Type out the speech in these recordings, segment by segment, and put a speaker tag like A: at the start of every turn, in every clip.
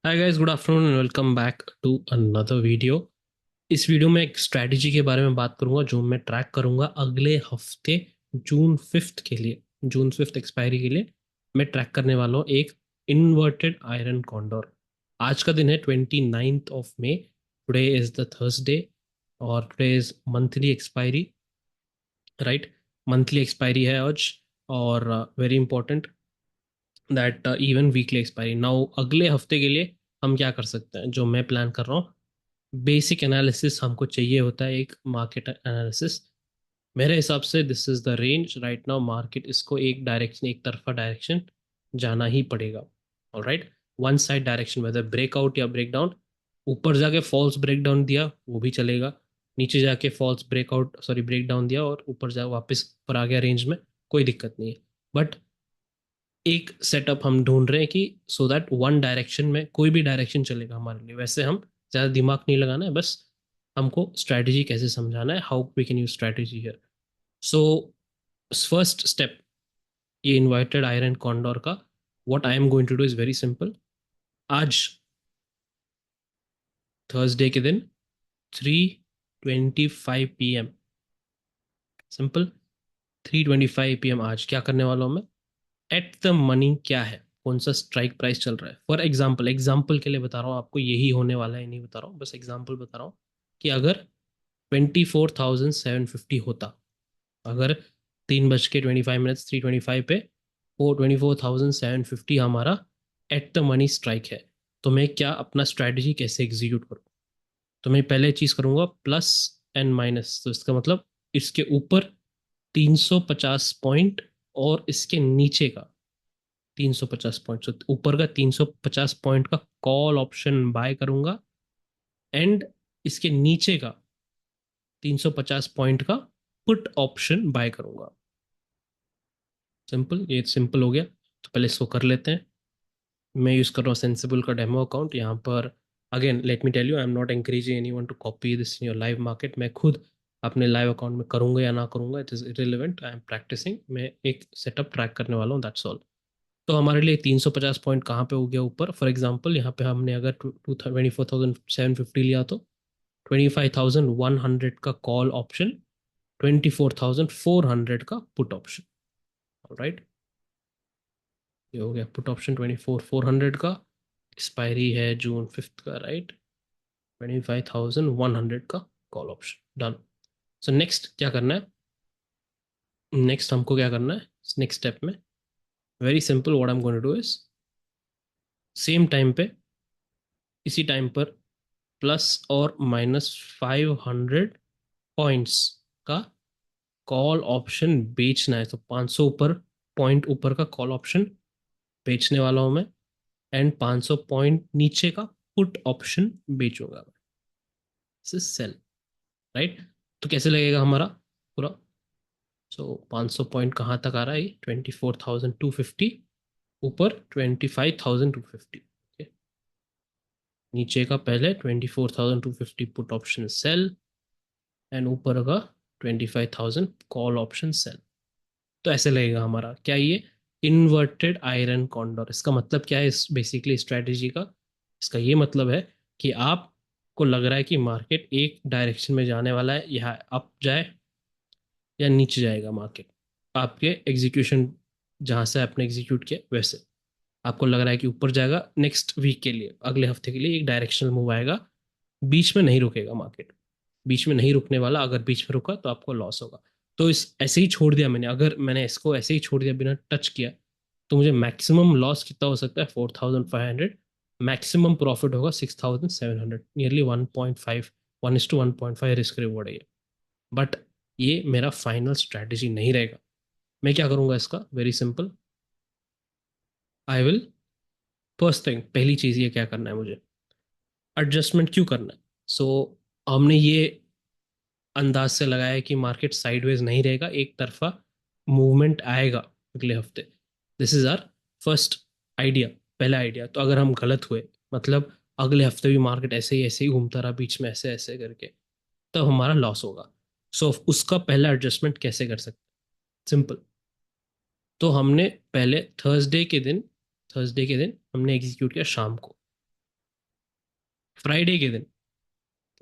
A: Hi guys, good afternoon and welcome back to another video. इस video में एक strategy के बारे में बात करूंगा जो मैं ट्रैक करूंगा अगले हफ्ते। जून 5 के लिए, जून 5 एक्सपायरी के लिए मैं ट्रैक करने वाला हूँ एक इन्वर्टेड आयरन कॉन्डोर। आज का दिन है 29th of May. Today is the Thursday और today is monthly expiry, right. Monthly expiry है आज। और very important that even weekly expiry. Now अगले हफ्ते के लिए हम क्या कर सकते हैं, जो मैं प्लान कर रहा हूँ। बेसिक एनालिसिस हमको चाहिए होता है, एक मार्केट एनालिसिस। मेरे हिसाब से this is the range right now. Market इसको एक डायरेक्शन, एक तरफा डायरेक्शन जाना ही पड़ेगा। Alright, one side direction, whether breakout या ब्रेकडाउन। ऊपर जाके फॉल्स ब्रेकडाउन दिया वो भी चलेगा, नीचे जाके फॉल्स ब्रेकआउट सॉरी ब्रेकडाउन दिया और ऊपर जा वापस ऊपर आ गया रेंज में, कोई दिक्कत नहीं है। बट एक सेटअप हम ढूंढ रहे हैं कि सो दैट वन डायरेक्शन में कोई भी डायरेक्शन चलेगा हमारे लिए। वैसे हम ज़्यादा दिमाग नहीं लगाना है, बस हमको स्ट्रैटेजी कैसे समझाना है, how we can use strategy here. So first step, ये इन्वाइटेड आयरन कॉन्डोर का what I am going to do is very simple. आज थर्सडे के दिन 3:25 PM, सिंपल। 3:25 PM आज क्या करने वाला हूँ मैं। एट द मनी क्या है, कौन सा स्ट्राइक प्राइस चल रहा है। फॉर एग्जाम्पल, एग्जाम्पल के लिए बता रहा हूँ आपको, यही होने वाला है नहीं बता रहा हूँ, बस एग्जाम्पल बता रहा हूँ कि अगर 24,750 होता, अगर 3:25 3:25 पे वो 24,750 हमारा एट द मनी स्ट्राइक है, तो मैं क्या अपना स्ट्रैटेजी कैसे एग्जीक्यूट करूँ। तो मैं पहले चीज़ करूँगा प्लस एंड माइनस। तो इसका मतलब इसके ऊपर 350 पॉइंट और इसके नीचे का 350 पॉइंट, तो ऊपर का 350 पॉइंट का कॉल ऑप्शन बाय करूंगा एंड इसके नीचे का 350 पॉइंट का पुट ऑप्शन बाय करूंगा। सिंपल, ये सिंपल हो गया। तो पहले इसको कर लेते हैं। मैं यूज़ कर रहा हूँ सेंसिबल का डेमो अकाउंट यहाँ पर। Again let me tell you, I am not encouraging anyone to copy this in your live market. मैं खुद अपने लाइव अकाउंट में करूंगा या ना करूंगा, it is irrelevant. I am practising, मैं एक सेटअप ट्रैक करने वाला हूँ, दैट्स ऑल। तो हमारे लिए 350 पॉइंट कहाँ पे हो गया ऊपर। फॉर एग्जांपल यहाँ पे हमने अगर 24,750 लिया, तो 25,100 का कॉल ऑप्शन, 24,400 का पुट ऑप्शन। राइट, ये हो गया पुट ऑप्शन 24,400 का। एक्सपायरी है जून 5 का, राइट। 25,100 का call option done. So next क्या करना है, नेक्स्ट हमको क्या करना है नेक्स्ट स्टेप में। Very simple, what I am going to do is same time पे, इसी टाइम पर प्लस और -500 पॉइंट्स का कॉल ऑप्शन बेचना है। तो 500 ऊपर पॉइंट ऊपर का कॉल ऑप्शन बेचने वाला हूं मैं, एंड 500 पॉइंट नीचे का पुट ऑप्शन बेचूंगा मैं। Sell, right. तो कैसे लगेगा हमारा पूरा। सो 500 पॉइंट कहाँ तक आ रहा है, 24,250 ऊपर 25,250, नीचे का पहले 24,250 पुट ऑप्शन सेल एंड ऊपर का 25,000 कॉल ऑप्शन सेल। तो ऐसे लगेगा हमारा क्या, ये इन्वर्टेड आयरन कॉन्डोर। इसका मतलब क्या है इस बेसिकली स्ट्रेटेजी का। इसका ये मतलब है कि आपको लग रहा है कि मार्केट एक डायरेक्शन में जाने वाला है, या अप जाए या नीचे जाएगा मार्केट। आपके एग्जीक्यूशन जहां से आपने एग्जीक्यूट किया वैसे आपको लग रहा है कि ऊपर जाएगा। नेक्स्ट वीक के लिए, अगले हफ्ते के लिए एक डायरेक्शनल मूव आएगा, बीच में नहीं रुकेगा मार्केट, बीच में नहीं रुकने वाला। अगर बीच में रुका तो आपको लॉस होगा। तो इस ऐसे ही छोड़ दिया मैंने, अगर मैंने इसको ऐसे ही छोड़ दिया बिना टच किया, तो मुझे मैक्सिमम लॉस कितना हो सकता है, 4,500। मैक्सिमम प्रॉफिट होगा 6,700, नियरली 1.5, 1:1.5 रिस्क रिवॉर्ड है ये। बट ये मेरा फाइनल स्ट्रैटेजी नहीं रहेगा। मैं क्या करूंगा इसका, very simple. I will, first thing, पहली चीज ये क्या करना है मुझे, एडजस्टमेंट क्यों करना है। सो हमने ये अंदाज से लगाया है कि मार्केट साइडवेज नहीं रहेगा, एक तरफा मूवमेंट आएगा अगले हफ्ते। This is our first idea, पहला आइडिया। तो अगर हम गलत हुए, मतलब अगले हफ्ते भी मार्केट ऐसे ही घूमता रहा बीच में ऐसे ऐसे करके, तब हमारा लॉस होगा। सो उसका पहला एडजस्टमेंट कैसे कर सकते, सिंपल। तो हमने पहले थर्सडे के दिन हमने एग्जीक्यूट किया शाम को। फ्राइडे के दिन,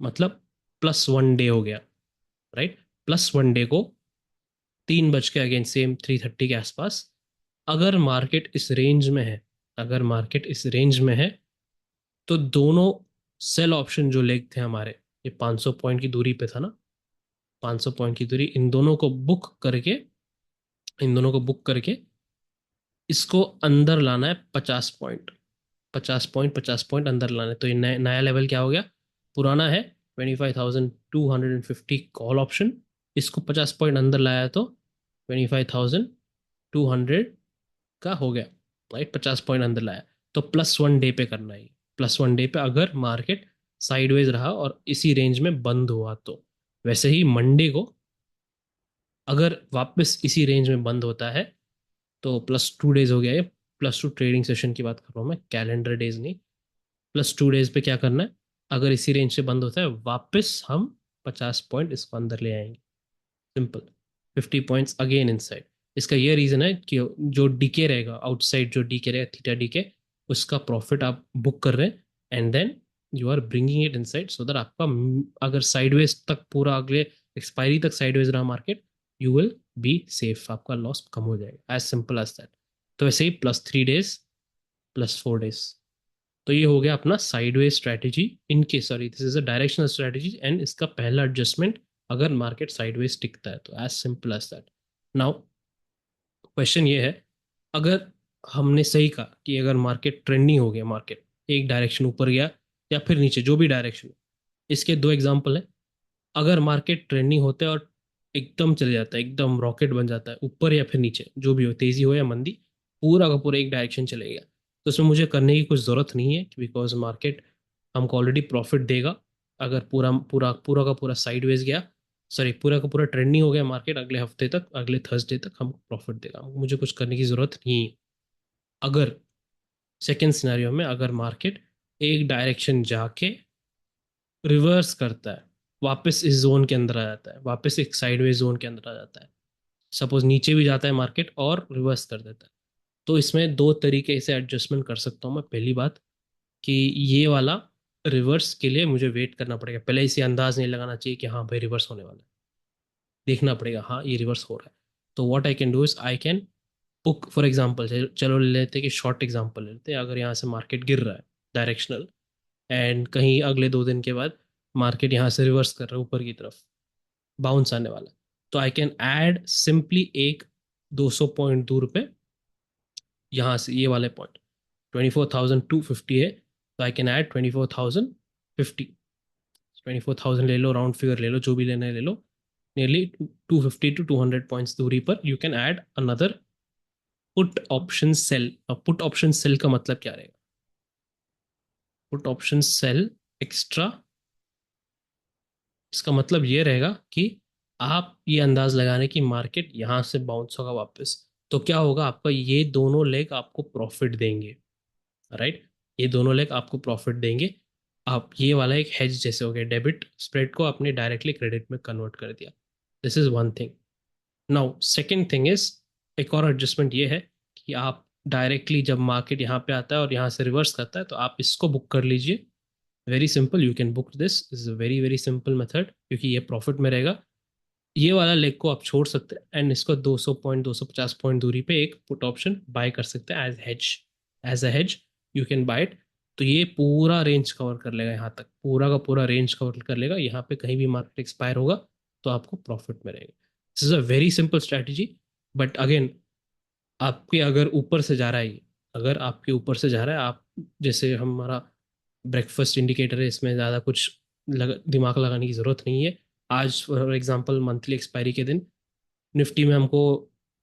A: मतलब +1 डे हो गया, राइट। +1 डे को 3 बज के अगेन सेम 3:30 के आसपास, अगर मार्केट इस रेंज में है, अगर मार्केट इस रेंज में है, तो दोनों सेल ऑप्शन जो लेग थे हमारे, ये 500 पॉइंट की दूरी पे था ना, 500 पॉइंट की दूरी, इन दोनों को बुक करके इसको अंदर लाना है 50 पॉइंट, 50 पॉइंट, 50 पॉइंट अंदर लाना है। तो ये नया लेवल क्या हो गया, पुराना है 25,250 कॉल ऑप्शन, इसको 50 पॉइंट अंदर लाया तो 25,200 का हो गया, राइट। 50 पॉइंट अंदर लाया, तो +1 डे पे करना है। +1 डे पे अगर मार्केट साइडवेज रहा और इसी रेंज में बंद हुआ तो, वैसे ही मंडे को अगर वापस इसी रेंज में बंद होता है तो +2 डेज हो गया ये। +2 ट्रेडिंग सेशन की बात कर रहा हूँ मैं, कैलेंडर डेज नहीं। +2 डेज पे क्या करना है, अगर इसी रेंज से बंद होता है वापस हम 50 पॉइंट इसको अंदर ले आएंगे, सिंपल। 50 points again inside. इसका ये रीजन है कि जो डीके रहेगा आउटसाइड, जो डीके रहेगा थीटा डीके, उसका प्रॉफिट आप बुक कर रहे हैं, and then you are bringing it inside, so that आपका अगर साइडवेज तक पूरा अगले एक्सपायरी तक साइडवेज रहा market, you will be safe, आपका लॉस कम हो जाएगा, एज सिंपल एज दैट। तो वैसे ही +3 डेज, +4 डेज, तो ये हो गया अपना साइडवेज स्ट्रैटेजी, इनके sorry this is a directional strategy, and इसका पहला एडजस्टमेंट अगर मार्केट साइडवेज टिकता है तो, as simple as that. Now question ये है, अगर हमने सही कहा कि अगर मार्केट ट्रेंडिंग हो गया, मार्केट एक डायरेक्शन ऊपर गया या फिर नीचे, जो भी डायरेक्शन, इसके दो एग्जांपल है। अगर मार्केट ट्रेंडिंग होता है और एकदम चले जाता है, एकदम रॉकेट बन जाता है ऊपर या फिर नीचे, जो भी हो, तेजी हो या मंदी, पूरा का पूरा एक डायरेक्शन चलेगा, तो उसमें मुझे करने की कुछ ज़रूरत नहीं है, बिकॉज मार्केट हमको ऑलरेडी प्रॉफिट देगा। अगर पूरा पूरा पूरा का पूरा साइडवेज गया, सॉरी पूरा का पूरा ट्रेंडिंग हो गया मार्केट, अगले हफ्ते तक, अगले थर्सडे तक हमको प्रॉफिट देगा, मुझे कुछ करने की ज़रूरत नहीं है। अगर सेकेंड सिनेरियो में अगर मार्केट एक डायरेक्शन जाके रिवर्स करता है, वापस इस जोन के अंदर आ जाता है, वापस एक साइडवेज जोन के अंदर आ जाता है, सपोज नीचे भी जाता है मार्केट और रिवर्स कर देता है, तो इसमें दो तरीके से एडजस्टमेंट कर सकता हूँ मैं। पहली बात कि ये वाला रिवर्स के लिए मुझे वेट करना पड़ेगा, पहले इसे अंदाज नहीं लगाना चाहिए कि हाँ भाई रिवर्स होने वाला है, देखना पड़ेगा हाँ ये रिवर्स हो रहा है। तो what I can do is I can book, for example चलो ले लेते हैं कि शॉर्ट एग्जांपल ले लेते हैं, अगर यहाँ से मार्केट गिर रहा है डायरेक्शनल, एंड कहीं अगले 2 दिन के बाद मार्केट यहाँ से रिवर्स कर रहा है ऊपर की तरफ, बाउंस आने वाला है, तो आई कैन ऐड सिंपली एक 200 पॉइंट दूर पे, यहाँ से ये वाले पॉइंट 24,250 है, तो आई कैन ऐड 24,050, 24,000 ले लो, राउंड फिगर ले लो, जो भी लेना है ले लो, नियरली 250 to 200 पॉइंट्स दूरी पर you can add another put option sell. अब पुट ऑप्शन सेल का मतलब क्या रहेगा, पुट ऑप्शन सेल एक्स्ट्रा, इसका मतलब ये रहेगा कि आप ये अंदाज लगाने की मार्केट यहाँ से बाउंस होगा वापस, तो क्या होगा, आपका ये दोनों लेग आपको प्रॉफिट देंगे, राइट। ये दोनों लेग आपको प्रॉफिट देंगे। आप ये वाला एक हेज जैसे हो गया, डेबिट स्प्रेड को आपने डायरेक्टली क्रेडिट में कन्वर्ट कर दिया। This is one thing. Now second thing is, एक और एडजस्टमेंट ये है कि आप डायरेक्टली जब मार्केट यहाँ पे आता है और यहाँ से रिवर्स करता है, तो आप इसको बुक कर लीजिए। Very simple, you can book this, is a very very simple method, क्योंकि ये प्रॉफिट में रहेगा। ये वाला लेग को आप छोड़ सकते हैं, एंड इसको 200 पॉइंट, 250 पॉइंट दूरी पे एक पुट ऑप्शन बाय कर सकते हैं, as hedge, as a hedge you can buy it. तो ये पूरा रेंज कवर कर लेगा, यहाँ तक पूरा का पूरा रेंज कवर कर लेगा, यहाँ पे कहीं भी मार्केट एक्सपायर होगा तो आपको प्रॉफिट में रहेगा। This is a very simple strategy, but again आपके अगर ऊपर से जा रहा है ये, अगर आपके ऊपर से जा रहा है, आप जैसे हमारा ब्रेकफास्ट इंडिकेटर है, इसमें ज़्यादा कुछ दिमाग लगाने की ज़रूरत नहीं है। आज फॉर एग्जांपल मंथली एक्सपायरी के दिन निफ्टी में हमको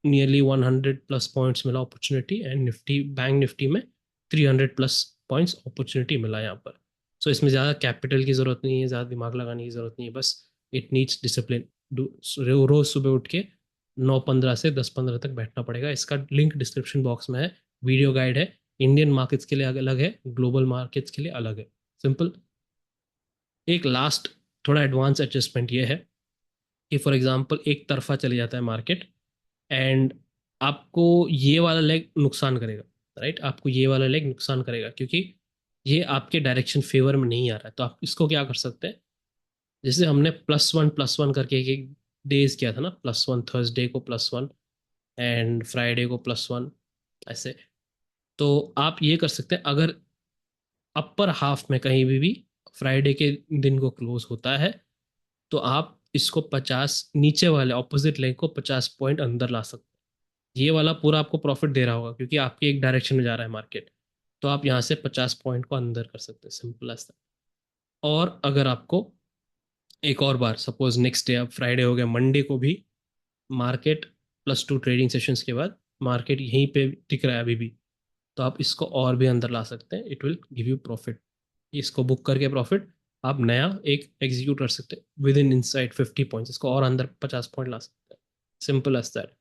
A: नियरली 100+ पॉइंट्स मिला opportunity, and Nifty bank Nifty में 300+ पॉइंट्स अपॉर्चुनिटी मिला यहाँ पर। सो इसमें ज़्यादा कैपिटल की ज़रूरत नहीं है, ज़्यादा दिमाग लगाने की ज़रूरत नहीं है, बस इट नीड्स डिसिप्लिन। रोज़ सुबह उठ के 9:15 से 10:15 तक बैठना पड़ेगा। इसका लिंक डिस्क्रिप्शन बॉक्स में है, वीडियो गाइड है, इंडियन मार्केट्स के लिए अलग है, ग्लोबल मार्केट्स के लिए अलग है, सिंपल। एक लास्ट थोड़ा एडवांस एडजस्टमेंट ये है कि फॉर एग्जांपल एक तरफा चले जाता है मार्केट, एंड आपको ये वाला लेग नुकसान करेगा, राइट। आपको ये वाला लेग नुकसान करेगा, क्योंकि ये आपके डायरेक्शन फेवर में नहीं आ रहा है, तो आप इसको क्या कर सकते हैं, जैसे हमने +1 करके एक एक डेज किया था ना, +1 थर्सडे को +1 एंड फ्राइडे को +1, ऐसे। तो आप ये कर सकते हैं, अगर अपर हाफ में कहीं भी फ्राइडे के दिन को क्लोज होता है, तो आप इसको 50, नीचे वाले ऑपोजिट लेग को 50 पॉइंट अंदर ला सकते हैं। ये वाला पूरा आपको प्रॉफिट दे रहा होगा क्योंकि आपके एक डायरेक्शन में जा रहा है मार्केट। तो आप यहाँ से 50 पॉइंट को अंदर कर सकते हैं, सिंपल एज दैट। और अगर आपको एक और बार सपोज नेक्स्ट डे, अब फ्राइडे हो गया, मंडे को भी मार्केट +2 ट्रेडिंग सेशंस के बाद मार्केट यहीं पे टिक रहा है अभी भी, तो आप इसको और भी अंदर ला सकते हैं, it will give you profit. इसको बुक करके प्रॉफिट आप नया एक एग्जीक्यूट कर सकते हैं विद इन इनसाइड 50 पॉइंट्स, इसको और अंदर 50 पॉइंट ला सकते हैं, सिंपल एज दैट।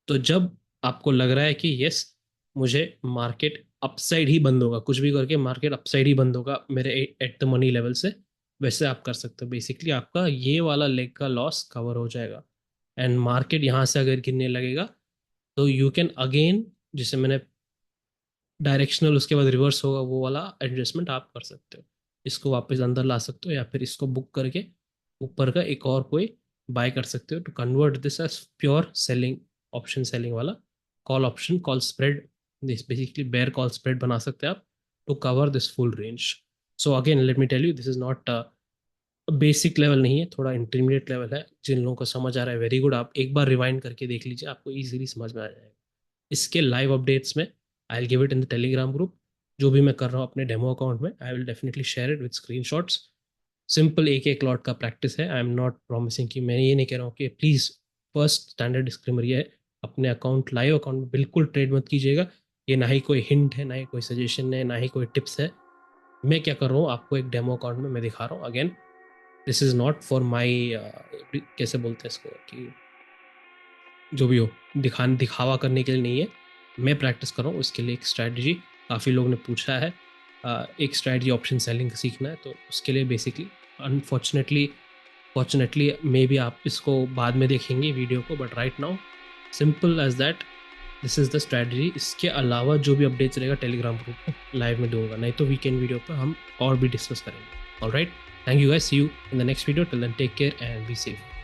A: तो जब आपको लग रहा है कि यस, मुझे मार्केट अपसाइड ही बंद होगा, कुछ भी करके मार्केट अपसाइड ही बंद होगा मेरे एट द मनी लेवल से, वैसे आप कर सकते हो। बेसिकली आपका ये वाला लेग का लॉस कवर हो जाएगा। एंड मार्केट यहाँ से अगर गिरने लगेगा, तो यू कैन अगेन, जिसे मैंने डायरेक्शनल उसके बाद रिवर्स होगा, वो वाला एडजस्टमेंट आप कर सकते हो। इसको वापस अंदर ला सकते हो या फिर इसको बुक करके ऊपर का एक और कोई बाय कर सकते हो, to convert this as pure selling, option selling वाला call option, call spread. This basically bear call spread बना सकते हैं आप, to cover this full range. So again let me tell you, this is not basic level नहीं है, थोड़ा intermediate level है। जिन लोगों को समझ आ रहा है वेरी गुड, आप एक बार रिवाइंड करके देख लीजिए, आपको इजीली समझ में आ जाएगा। इसके लाइव अपडेट्स में I will give it in the Telegram group. जो भी मैं कर रहा हूँ अपने डेमो अकाउंट में, I will definitely share it with screenshots. Simple एक एक लॉट का प्रैक्टिस है, आई एम नॉट प्रॉमिसिंग कि, मैं ये नहीं कह रहा हूँ कि प्लीज़, फर्स्ट स्टैंडर्ड डिस्क्लेमर ये है, अपने अकाउंट, लाइव अकाउंट में बिल्कुल ट्रेड मत कीजिएगा। ये ना ही कोई हिंट है, ना ही कोई सजेशन है, ना ही कोई टिप्स है। मैं क्या कर रहा हूँ, आपको एक डेमो अकाउंट में मैं दिखा रहा हूँ। Again, this is not for my, कैसे बोलते हैं इसको, कि जो भी हो, दिखावा करने के लिए नहीं है। मैं प्रैक्टिस कर रहा हूँ, उसके लिए एक स्ट्रैटेजी, काफ़ी लोगों ने पूछा है, एक स्ट्रैटेजी ऑप्शन सेलिंग सीखना है, तो उसके लिए basically, unfortunately, fortunately maybe आप इसको बाद में देखेंगे वीडियो को, but right now simple as that, this is the strategy. इसके अलावा जो भी अपडेट्स रहेगा टेलीग्राम ग्रुप में लाइव में दूंगा, नहीं तो वीकेंड वीडियो पर हम और भी डिस्कस करेंगे। Alright, thank you guys, see you in the next video, till then take care and be safe.